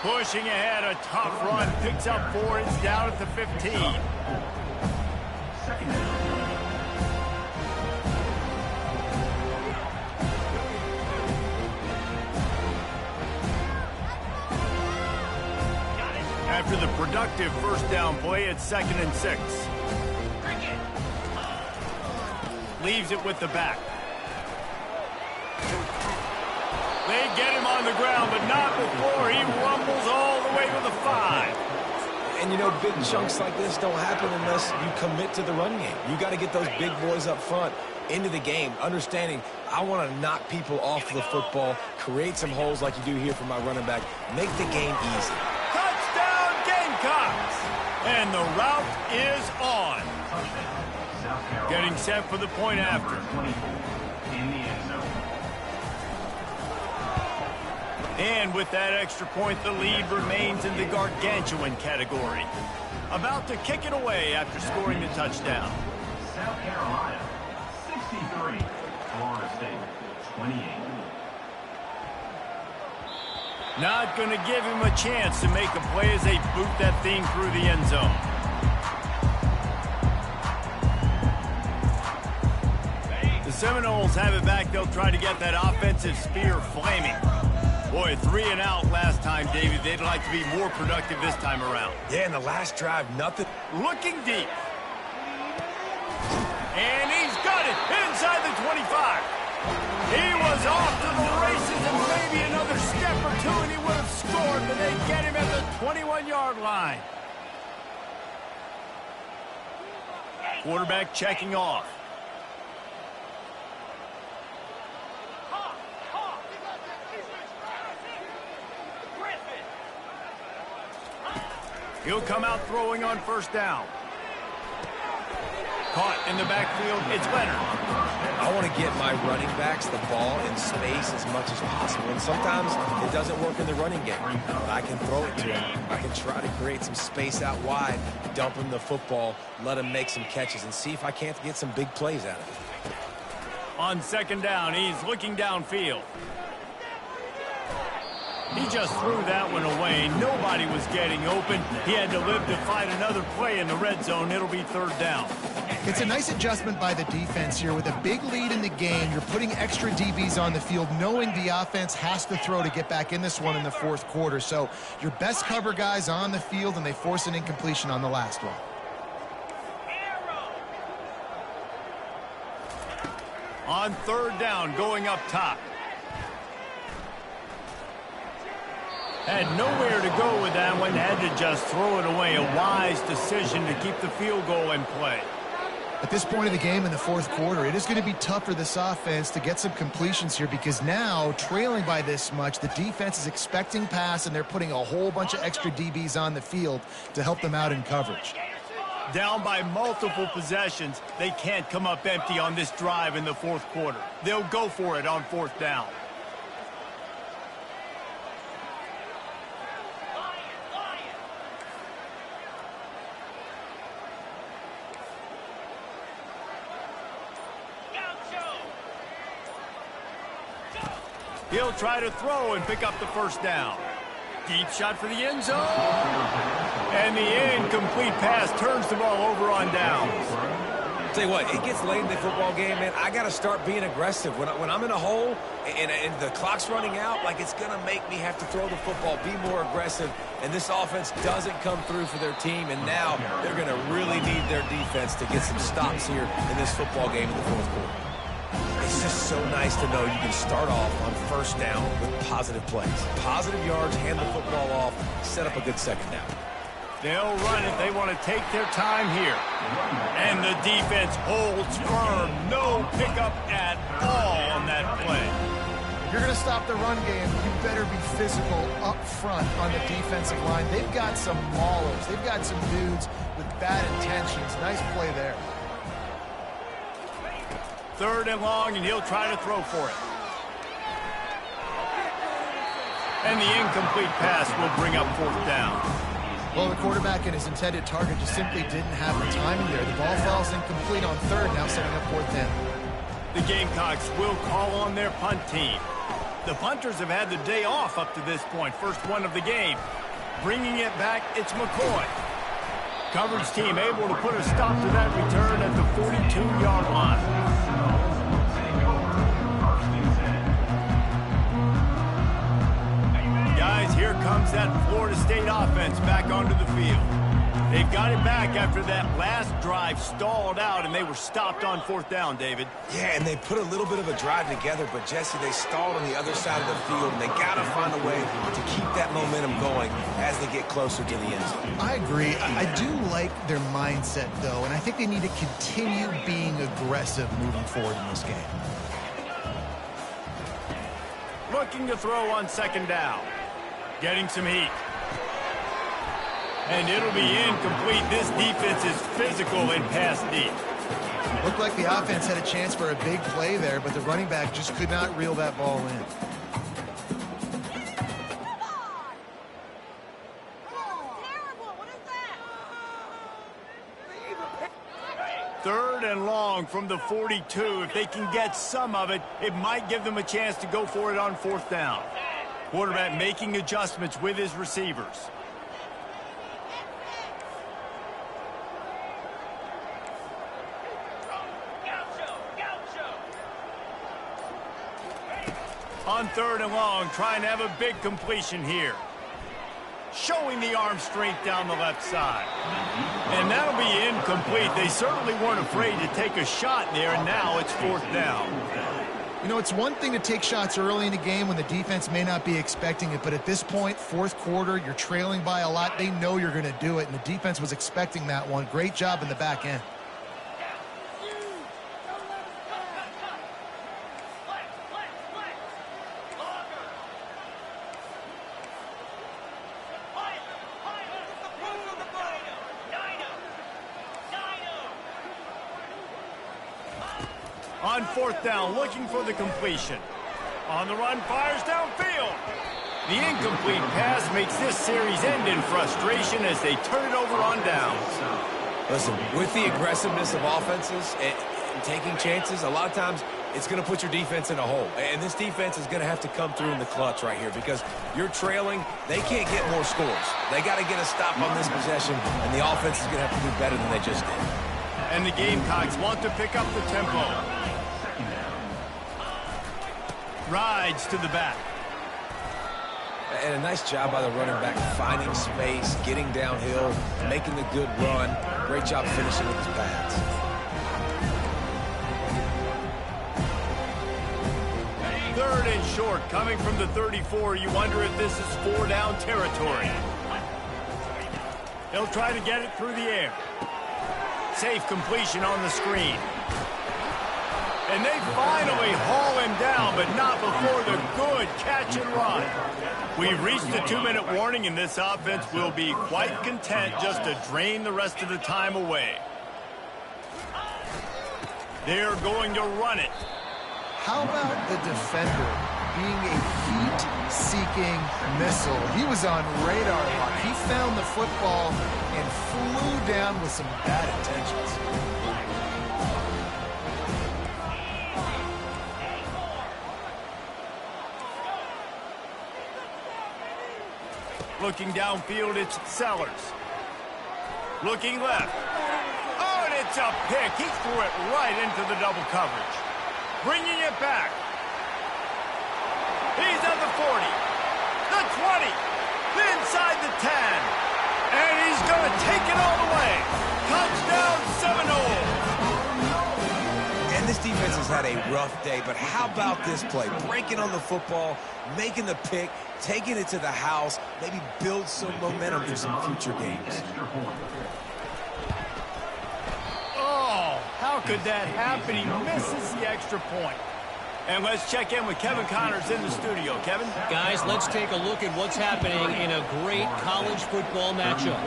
Pushing ahead, a tough run, picks up 4, it's down at the 15.
2nd down.
After the productive first down play, it's 2nd and 6. Leaves it with the back. They get him on the ground, but not before he rumbles all the way to the 5.
And, you know, big chunks like this don't happen unless you commit to the run game. You got to get those big boys up front into the game, understanding I want to knock people off the football, create some holes like you do here for my running back, make the game easy.
Touchdown, Gamecocks! And the route is on. Getting set for the point after.
In the end zone.
And with that extra point, the lead remains in the gargantuan category. About to kick it away after scoring the touchdown.
South Carolina 63, Florida State 28.
Not going to give him a chance to make a play as they boot that thing through the end zone. The Seminoles have it back. They'll try to get that offensive spear flaming. Boy, 3 and out last time, David. They'd like to be more productive this time around.
Yeah, in the last drive, nothing.
Looking deep. And he's got it inside the 25. He was off to the races and maybe another step or two and he would have scored, but they get him at the 21-yard line. Quarterback checking off. He'll come out throwing on first down. Caught in the backfield, it's Leonard.
I want to get my running backs the ball in space as much as possible. And sometimes it doesn't work in the running game. But I can throw it to him. I can try to create some space out wide, dump him the football, let him make some catches, and see if I can't get some big plays out of it.
On second down, he's looking downfield. He just threw that one away. Nobody was getting open. He had to live to find another play in the red zone. It'll be third down.
It's a nice adjustment by the defense here. With a big lead in the game, you're putting extra DBs on the field, knowing the offense has to throw to get back in this one in the fourth quarter. So your best cover guys on the field, and they force an incompletion on the last one.
On third down, going up top. Had nowhere to go with that one. Had to just throw it away. A wise decision to keep the field goal in play.
At this point of the game in the fourth quarter, it is going to be tough for this offense to get some completions here, because now, trailing by this much, the defense is expecting pass, and they're putting a whole bunch of extra DBs on the field to help them out in coverage.
Down by multiple possessions, they can't come up empty on this drive in the fourth quarter. They'll go for it on fourth down. He'll try to throw and pick up the first down. Deep shot for the end zone. And the incomplete pass turns the ball over on downs.
Tell you what, it gets late in the football game, man. I got to start being aggressive. When I'm in a hole and the clock's running out, like, it's going to make me have to throw the football, be more aggressive. And this offense doesn't come through for their team, and now they're going to really need their defense to get some stops here in this football game in the fourth quarter. It's just so nice to know you can start off on first down with positive plays. Positive yards, hand the football off, set up a good second down.
They'll run it. They want to take their time here. And the defense holds firm. No pickup at all on that play.
If you're going to stop the run game, you better be physical up front on the defensive line. They've got some maulers. They've got some dudes with bad intentions. Nice play there.
Third and long, and he'll try to throw for it. And the incomplete pass will bring up fourth down.
Well, the quarterback and his intended target just simply didn't have the timing there. The ball falls incomplete on third, now setting up fourth down.
The Gamecocks will call on their punt team. The punters have had the day off up to this point. First one of the game. Bringing it back, it's McCoy. Coverage team able to put a stop to that return at the 42-yard line. Guys, here comes that Florida State offense back onto the field. They've got it back after that last drive stalled out, and they were stopped on fourth down, David.
Yeah, and they put a little bit of a drive together, but, Jesse, they stalled on the other side of the field, and they got to find a way to keep that momentum going as they get closer to the end zone.
I agree. I do like their mindset, though, and I think they need to continue being aggressive moving forward in this game.
Looking to throw on second down. Getting some heat. And it'll be incomplete. This defense is physical and pass deep.
Looked like the offense had a chance for a big play there, but the running back just could not reel that ball in.
Third and long from the 42. If they can get some of it, it might give them a chance to go for it on fourth down. Quarterback making adjustments with his receivers. On third and long, trying to have a big completion here. Showing the arm strength down the left side. And that'll be incomplete. They certainly weren't afraid to take a shot there, and now it's fourth down.
You know, it's one thing to take shots early in the game when the defense may not be expecting it, but at this point, fourth quarter, you're trailing by a lot. They know you're going to do it, and the defense was expecting that one. Great job in the back end.
On fourth down, looking for the completion. On the run, fires downfield. The incomplete pass makes this series end in frustration as they turn it over on downs.
Listen, with the aggressiveness of offenses and taking chances, a lot of times it's going to put your defense in a hole. And this defense is going to have to come through in the clutch right here because you're trailing. They can't get more scores. They got to get a stop on this possession, and the offense is going to have to do better than they just did.
And the Gamecocks want to pick up the tempo. Rides to the back.
And a nice job by the running back, finding space, getting downhill, making the good run. Great job finishing with his pads.
Third and short, coming from the 34. You wonder if this is 4-down territory. He'll try to get it through the air. Safe completion on the screen. And they finally haul him down, but not before the good catch and run. We've reached the 2-minute warning, and this offense will be quite content just to drain the rest of the time away. They're going to run it.
How about the defender being a heat-seeking missile? He was on radar lock. He found the football and flew down with some bad intentions.
Looking downfield, it's Sellers. Looking left. Oh, and it's a pick. He threw it right into the double coverage. Bringing it back. He's at the 40, the 20, inside the 10. And he's going to take it all the way. Touchdown, Seminoles.
And this defense has had a rough day, but how about this play? Breaking on the football, making the pick, taking it to the house, maybe build some momentum for some future games.
Oh, how could that happen? He misses the extra point. And let's check in with Kevin Connors in the studio. Kevin?
Guys, let's take a look at what's happening in a great college football matchup.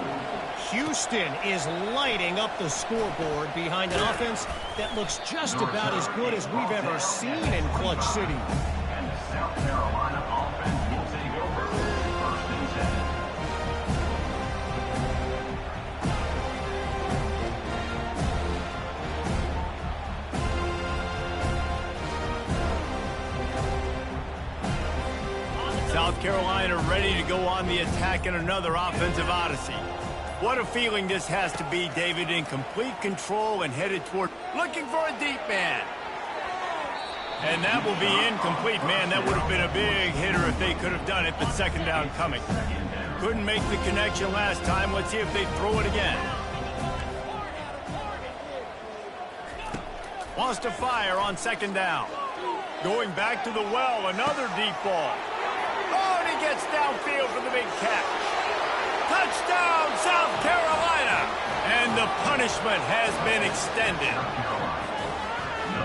Houston is lighting up the scoreboard behind an offense that looks just about as good as we've ever seen in Clutch City.
And the South Carolina offense will take over. First and 10.
South Carolina ready to go on the attack in another offensive odyssey. What a feeling this has to be, David, in complete control and headed toward looking for a deep man. And that will be incomplete. Man, that would have been a big hitter if they could have done it, but second down coming. Couldn't make the connection last time. Let's see if they throw it again. Wants to fire on second down. Going back to the well, another deep ball. Oh, and he gets downfield for the big catch. Touchdown, South Carolina! And the punishment has been extended.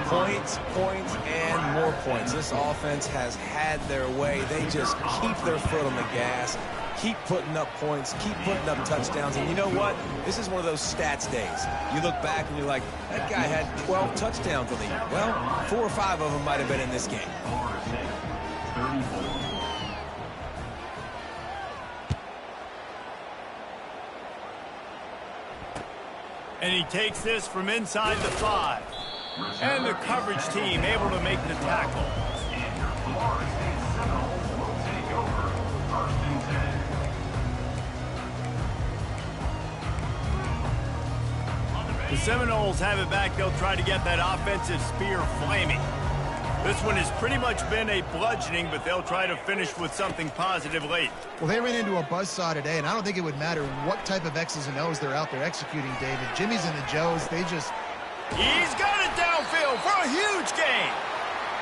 Points, points, and more points. This offense has had their way. They just keep their foot on the gas, keep putting up points, keep putting up touchdowns. And you know what? This is one of those stats days. You look back and you're like, that guy had 12 touchdowns on the year. Well, 4 or 5 of them might have been in this game.
And he takes this from inside the 5. And the coverage team able to make the tackle.
And your Florida State Seminoles will take over. First and 10.
The Seminoles have it back. They'll try to get that offensive spear flaming. This one has pretty much been a bludgeoning, but they'll try to finish with something positive late.
Well, they ran into a buzzsaw today, and I don't think it would matter what type of X's and O's they're out there executing, David. Jimmy's and the Joes, they just...
He's got it downfield for a huge gain.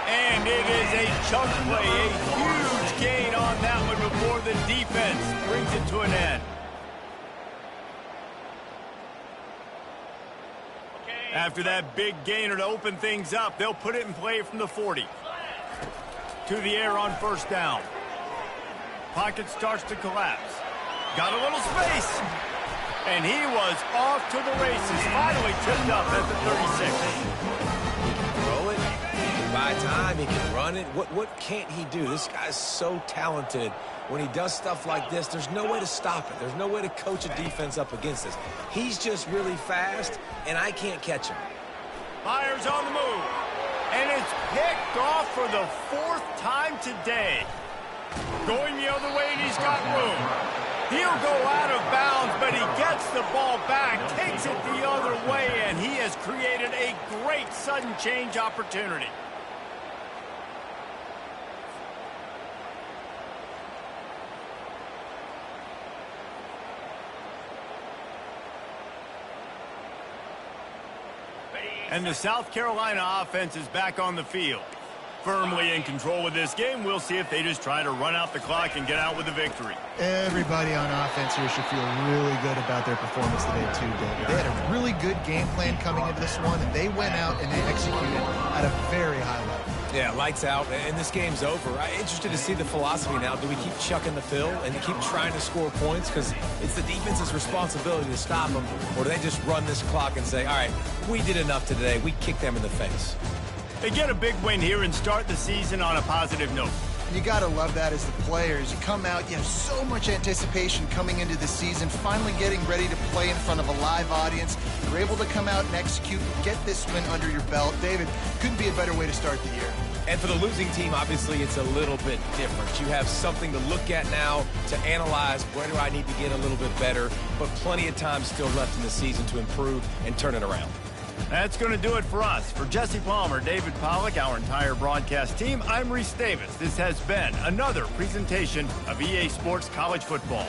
And it is a chunk play, a huge gain on that one before the defense brings it to an end. After that big gainer to open things up, they'll put it in play from the 40. To the air on first down. Pocket starts to collapse. Got a little space. And he was off to the races. Finally tipped up at the 36.
He can throw it, he can buy time, he can run it. What can't he do? This guy's so talented. When he does stuff like this, there's no way to stop it. There's no way to coach a defense up against this. He's just really fast, and I can't catch him.
Fires on the move. And it's picked off for the 4th time today. Going the other way, and he's got room. He'll go out of bounds, but he gets the ball back, takes it the other way, and he has created a great sudden change opportunity. And the South Carolina offense is back on the field. Firmly in control of this game. We'll see if they just try to run out the clock and get out with a victory.
Everybody on offense here should feel really good about their performance today, too, David. They had a really good game plan coming into this one, and they went out and they executed at a very high level.
Yeah, lights out, and this game's over. I'm interested to see the philosophy now. Do we keep chucking the fill and keep trying to score points because it's the defense's responsibility to stop them, or do they just run this clock and say, all right, we did enough today. We kicked them in the face.
They get a big win here and start the season on a positive note.
You got to love that as the players. You come out, you have so much anticipation coming into the season, finally getting ready to play in front of a live audience. You're able to come out and execute, get this win under your belt. David, couldn't be a better way to start the year.
And for the losing team, obviously, it's a little bit different. You have something to look at now to analyze where do I need to get a little bit better, but plenty of time still left in the season to improve and turn it around.
That's going to do it for us. For Jesse Palmer, David Pollack, our entire broadcast team, I'm Reese Davis. This has been another presentation of EA Sports College Football.